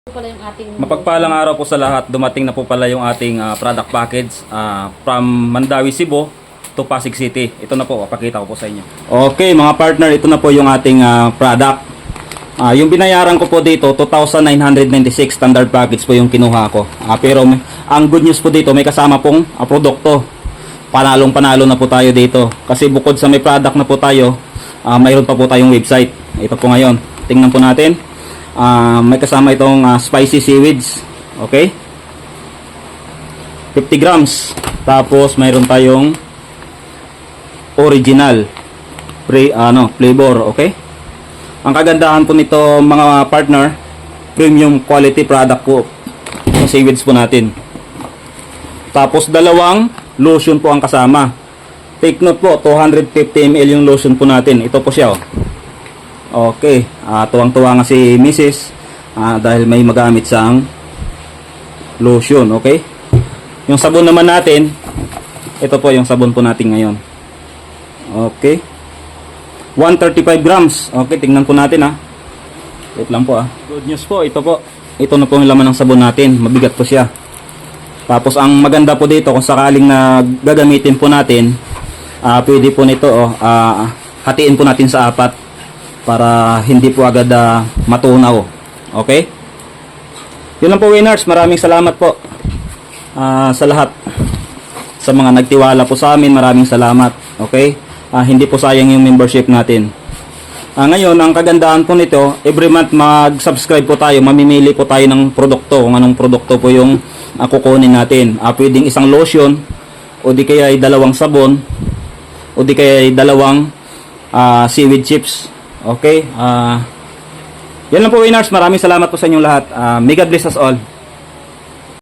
Pala yung ating Mapagpalang araw po sa lahat. Dumating na po pala yung ating product package from Mandawi, Cebu to Pasig City. Ito na po, papakita ko po sa inyo. Okay mga partner, ito na po yung ating product. Yung binayaran ko po dito, 2,996 standard package po yung kinuha ko. Pero ang good news po dito, may kasama pong produkto. Panalong panalo na po tayo dito. Kasi bukod sa may product na po tayo, mayroon pa po tayong website. Ito po ngayon. Tingnan po natin. May kasama itong spicy seaweeds. Okay? 50 grams. Tapos mayroon tayong original flavor. Okay? Ang kagandahan po nito mga partner, premium quality product po yung seaweeds po natin. Tapos dalawang lotion po ang kasama. Take note po, 250 ml yung lotion po natin. Ito po siya. Okay, tuwang-tuwa nga si Mrs. Dahil may magamit siyang lotion, okay? Yung sabon naman natin, ito po yung sabon po natin ngayon. Okay. 135 grams. Okay, tingnan po natin Wait lang po Good news po, ito po. Ito na po yung laman ng sabon natin. Mabigat po siya. Tapos ang maganda po dito, kung sakaling na gagamitin po natin, pwede po nito, hatiin po natin sa 4 para hindi po agad matunaw. Okay? Yun lang po winners. Maraming salamat po sa lahat. Sa mga nagtiwala po sa amin, maraming salamat. Okay? Hindi po sayang yung membership natin. Ngayon, ang kagandahan po nito, every month mag-subscribe po tayo, mamimili po tayo ng produkto, kung anong produkto po yung kukunin natin. Pwedeng isang lotion, o di kaya ay dalawang sabon, o di kaya ay dalawang seaweed chips. Okay? Yan lang po winners. Maraming salamat po sa inyong lahat. May God bless us all.